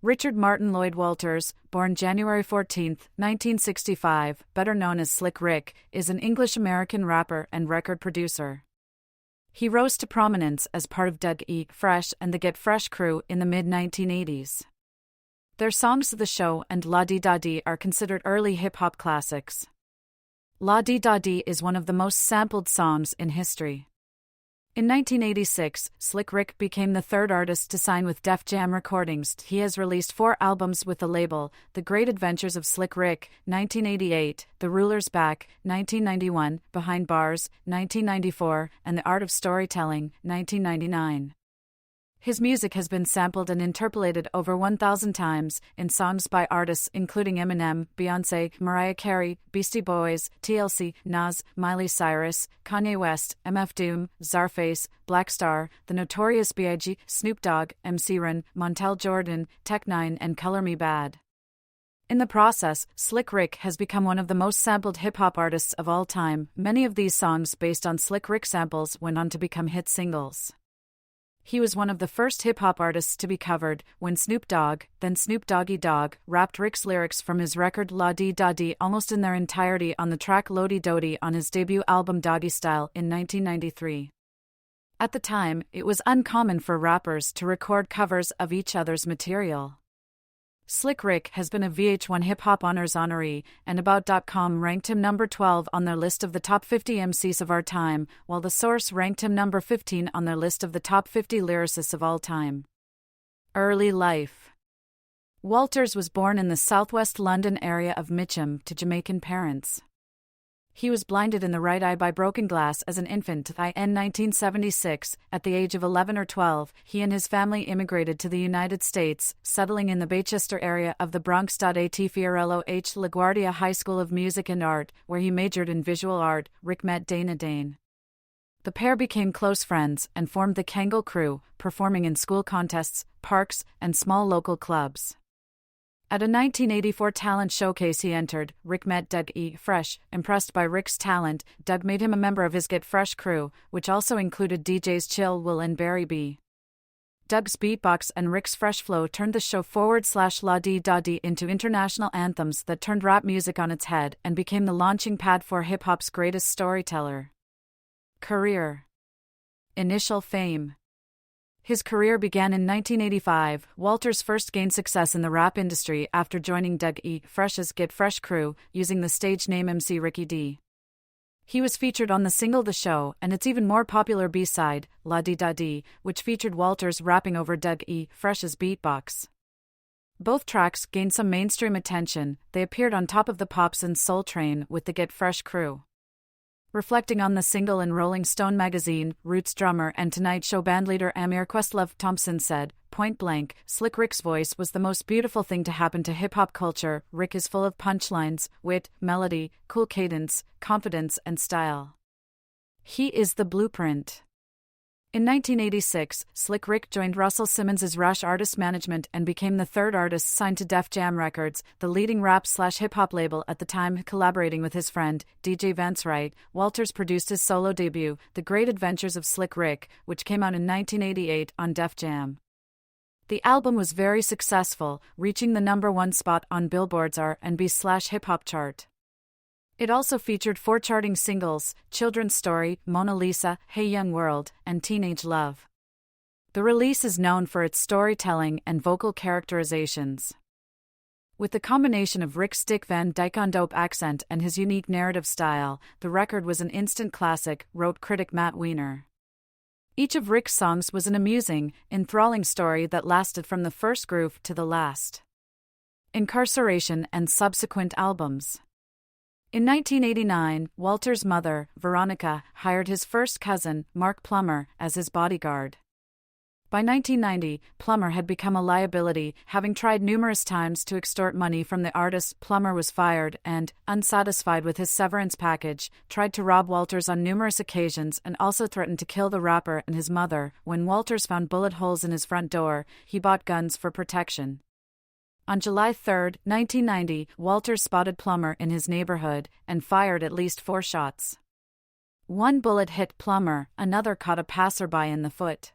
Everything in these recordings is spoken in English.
Richard Martin Lloyd Walters, born January 14, 1965, better known as Slick Rick, is an English-American rapper and record producer. He rose to prominence as part of Doug E. Fresh and the Get Fresh crew in the mid-1980s. Their songs The Show and La Di Da Di are considered early hip-hop classics. La Di Da Di is one of the most sampled songs in history. In 1986, Slick Rick became the third artist to sign with Def Jam Recordings. He has released 4 albums with the label: The Great Adventures of Slick Rick, 1988, The Ruler's Back, 1991, Behind Bars, 1994, and The Art of Storytelling, 1999. His music has been sampled and interpolated over 1,000 times in songs by artists including Eminem, Beyoncé, Mariah Carey, Beastie Boys, TLC, Nas, Miley Cyrus, Kanye West, MF Doom, Czarface, Black Star, The Notorious B.I.G., Snoop Dogg, MC Ren, Montel Jordan, Tech Nine, and Color Me Bad. In the process, Slick Rick has become one of the most sampled hip-hop artists of all time. Many of these songs based on Slick Rick samples went on to become hit singles. He was one of the first hip-hop artists to be covered when Snoop Dogg, then Snoop Doggy Dogg, rapped Rick's lyrics from his record La Di Da Di almost in their entirety on the track Lodi Dodi on his debut album Doggy Style in 1993. At the time, it was uncommon for rappers to record covers of each other's material. Slick Rick has been a VH1 Hip Hop Honors honoree, and About.com ranked him number 12 on their list of the top 50 MCs of our time, while The Source ranked him number 15 on their list of the top 50 lyricists of all time. Early life. Walters was born in the southwest London area of Mitcham to Jamaican parents. He was blinded in the right eye by broken glass as an infant. In 1976, at the age of 11 or 12, he and his family immigrated to the United States, settling in the Baychester area of the Bronx. At Fiorello H. LaGuardia High School of Music and Art, where he majored in visual art, Rick met Dana Dane. The pair became close friends and formed the Kangol Crew, performing in school contests, parks, and small local clubs. At a 1984 talent showcase he entered, Rick met Doug E. Fresh. Impressed by Rick's talent, Doug made him a member of his Get Fresh crew, which also included DJs Chill Will and Barry B. Doug's beatbox and Rick's fresh flow turned the show /La Di Da Di into international anthems that turned rap music on its head and became the launching pad for hip-hop's greatest storyteller. Career. Initial fame. His career began in 1985. Walters first gained success in the rap industry after joining Doug E. Fresh's Get Fresh crew, using the stage name MC Ricky D. He was featured on the single The Show and its even more popular B-side, La Di Da Di, which featured Walters rapping over Doug E. Fresh's beatbox. Both tracks gained some mainstream attention. They appeared on Top of the Pops and Soul Train with the Get Fresh crew. Reflecting on the single in Rolling Stone magazine, Roots drummer and Tonight Show bandleader Amir Questlove Thompson said, "Point blank, Slick Rick's voice was the most beautiful thing to happen to hip-hop culture. Rick is full of punchlines, wit, melody, cool cadence, confidence and style. He is the blueprint." In 1986, Slick Rick joined Russell Simmons' Rush Artist Management and became the third artist signed to Def Jam Records, the leading rap/hip-hop label at the time. Collaborating with his friend, DJ Vance Wright, Walters produced his solo debut, The Great Adventures of Slick Rick, which came out in 1988 on Def Jam. The album was very successful, reaching the number 1 spot on Billboard's R&B/hip-hop chart. It also featured 4 charting singles: Children's Story, Mona Lisa, Hey Young World, and Teenage Love. The release is known for its storytelling and vocal characterizations. With the combination of Rick's Dick Van Dyke on dope accent and his unique narrative style, the record was an instant classic, wrote critic Matt Weiner. Each of Rick's songs was an amusing, enthralling story that lasted from the first groove to the last. Incarceration and subsequent albums. In 1989, Walters' mother, Veronica, hired his first cousin, Mark Plummer, as his bodyguard. By 1990, Plummer had become a liability, having tried numerous times to extort money from the artist. Plummer was fired and, unsatisfied with his severance package, tried to rob Walters on numerous occasions and also threatened to kill the rapper and his mother. When Walters found bullet holes in his front door, he bought guns for protection. On July 3, 1990, Walters spotted Plummer in his neighborhood and fired at least 4 shots. One bullet hit Plummer, another caught a passerby in the foot.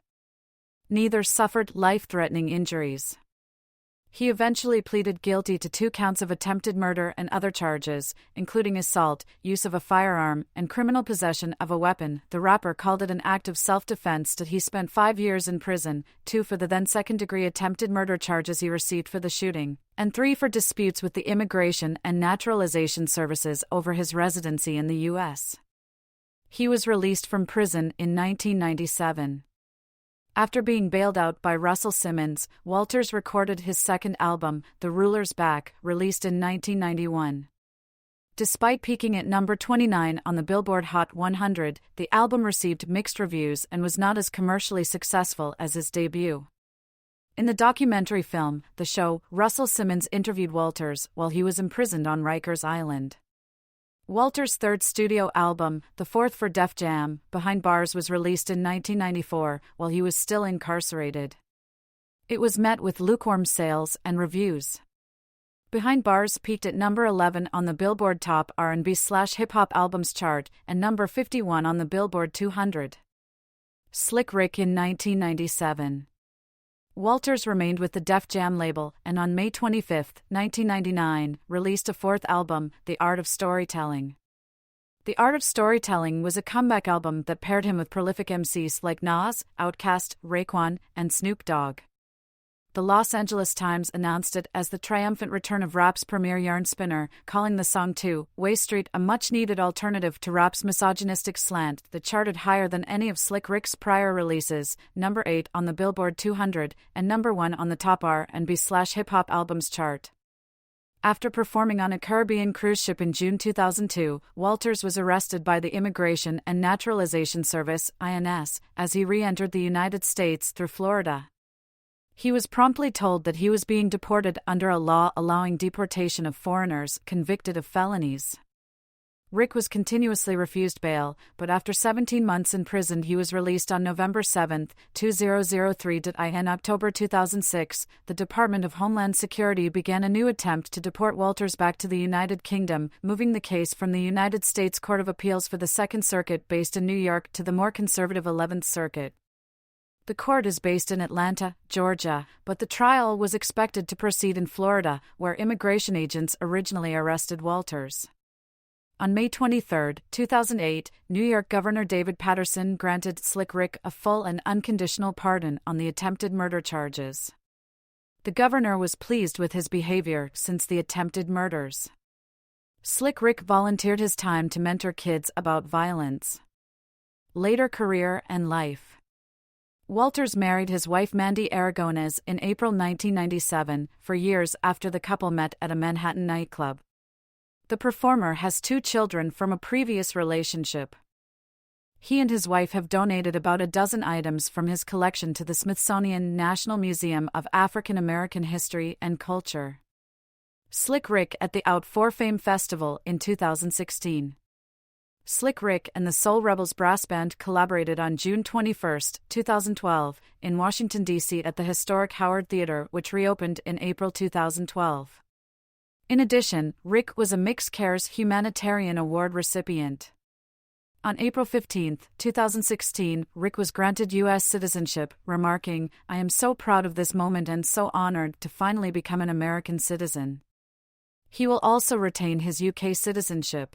Neither suffered life-threatening injuries. He eventually pleaded guilty to 2 counts of attempted murder and other charges, including assault, use of a firearm, and criminal possession of a weapon. The rapper called it an act of self-defense that he spent 5 years in prison, 2 for the then second-degree attempted murder charges he received for the shooting, and 3 for disputes with the Immigration and Naturalization Services over his residency in the U.S. He was released from prison in 1997. After being bailed out by Russell Simmons, Walters recorded his second album, The Ruler's Back, released in 1991. Despite peaking at number 29 on the Billboard Hot 100, the album received mixed reviews and was not as commercially successful as his debut. In the documentary film, The Show, Russell Simmons interviewed Walters while he was imprisoned on Rikers Island. Walters' third studio album, the fourth for Def Jam, Behind Bars, was released in 1994 while he was still incarcerated. It was met with lukewarm sales and reviews. Behind Bars peaked at number 11 on the Billboard Top R&B/Hip Hop Albums chart and number 51 on the Billboard 200. Slick Rick in 1997. Walters remained with the Def Jam label and on May 25, 1999, released a fourth album, The Art of Storytelling. The Art of Storytelling was a comeback album that paired him with prolific MCs like Nas, Outkast, Raekwon, and Snoop Dogg. The Los Angeles Times announced it as the triumphant return of rap's premier yarn spinner, calling the song Two-Way Street a much-needed alternative to rap's misogynistic slant that charted higher than any of Slick Rick's prior releases, number 8 on the Billboard 200 and number 1 on the top R&B/Hip Hop Albums chart. After performing on a Caribbean cruise ship in June 2002, Walters was arrested by the Immigration and Naturalization Service, INS, as he re-entered the United States through Florida. He was promptly told that he was being deported under a law allowing deportation of foreigners convicted of felonies. Rick was continuously refused bail, but after 17 months in prison he was released on November 7, 2003. In October 2006, the Department of Homeland Security began a new attempt to deport Walters back to the United Kingdom, moving the case from the United States Court of Appeals for the Second Circuit based in New York to the more conservative 11th Circuit. The court is based in Atlanta, Georgia, but the trial was expected to proceed in Florida, where immigration agents originally arrested Walters. On May 23, 2008, New York Governor David Paterson granted Slick Rick a full and unconditional pardon on the attempted murder charges. The governor was pleased with his behavior since the attempted murders. Slick Rick volunteered his time to mentor kids about violence. Later career and life. Walters married his wife Mandy Aragonés in April 1997, for years after the couple met at a Manhattan nightclub. The performer has 2 children from a previous relationship. He and his wife have donated about a dozen items from his collection to the Smithsonian National Museum of African American History and Culture. Slick Rick at the Out for Fame Festival in 2016. Slick Rick and the Soul Rebels brass band collaborated on June 21, 2012, in Washington, D.C. at the historic Howard Theater, which reopened in April 2012. In addition, Rick was a Mixed Cares Humanitarian Award recipient. On April 15, 2016, Rick was granted U.S. citizenship, remarking, "I am so proud of this moment and so honored to finally become an American citizen." He will also retain his UK citizenship.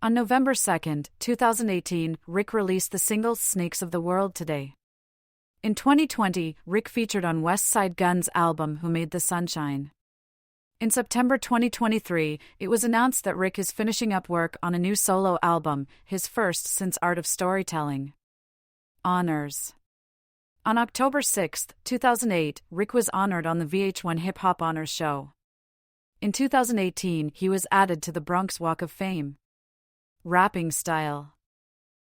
On November 2, 2018, Rick released the single Snakes of the World Today. In 2020, Rick featured on West Side Gun's album Who Made the Sunshine. In September 2023, it was announced that Rick is finishing up work on a new solo album, his first since Art of Storytelling. Honors. On October 6, 2008, Rick was honored on the VH1 Hip Hop Honors show. In 2018, he was added to the Bronx Walk of Fame. Rapping style.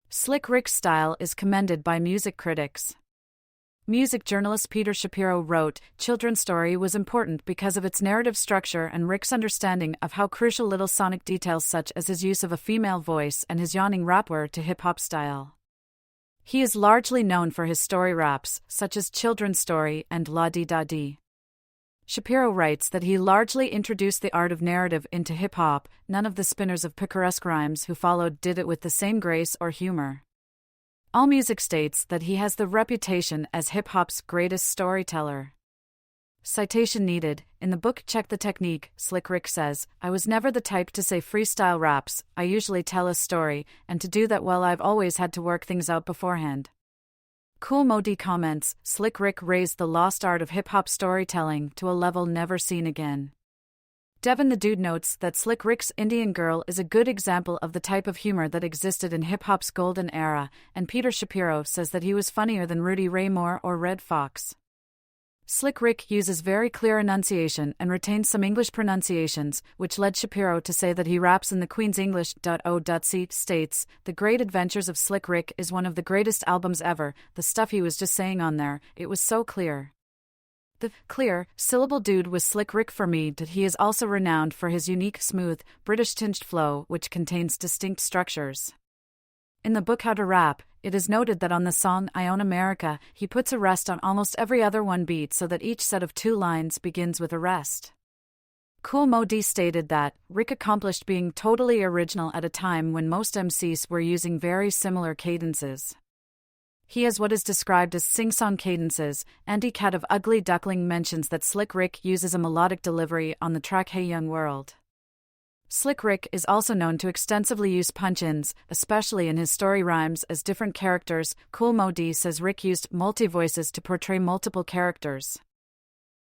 Slick Rick's style is commended by music critics. Music journalist Peter Shapiro wrote, "Children's Story was important because of its narrative structure and Rick's understanding of how crucial little sonic details such as his use of a female voice and his yawning rap were to hip-hop style." He is largely known for his story raps, such as Children's Story and La Di Da Di. Shapiro writes that he largely introduced the art of narrative into hip-hop. None of the spinners of picaresque rhymes who followed did it with the same grace or humor. AllMusic states that he has the reputation as hip-hop's greatest storyteller. Citation needed. In the book Check the Technique, Slick Rick says, "I was never the type to say freestyle raps, I usually tell a story, and to do that well I've always had to work things out beforehand." Kool Moe Dee comments, Slick Rick raised the lost art of hip-hop storytelling to a level never seen again. Devin the Dude notes that Slick Rick's Indian Girl is a good example of the type of humor that existed in hip-hop's golden era, and Peter Shapiro says that he was funnier than Rudy Ray Moore or Red Fox. Slick Rick uses very clear enunciation and retains some English pronunciations, which led Shapiro to say that he raps in the Queen's English. O.C. states, "The Great Adventures of Slick Rick is one of the greatest albums ever, the stuff he was just saying on there, it was so clear." The clear, syllable dude was Slick Rick for me, but he is also renowned for his unique, smooth, British-tinged flow, which contains distinct structures. In the book How to Rap, it is noted that on the song I Own America, he puts a rest on almost every other one beat so that each set of 2 lines begins with a rest. Kool Moe Dee stated that, Rick accomplished being totally original at a time when most MCs were using very similar cadences. He has what is described as sing-song cadences. Andy Cat of Ugly Duckling mentions that Slick Rick uses a melodic delivery on the track Hey Young World. Slick Rick is also known to extensively use punch-ins, especially in his story rhymes as different characters. Kool Moe Dee says Rick used multi-voices to portray multiple characters.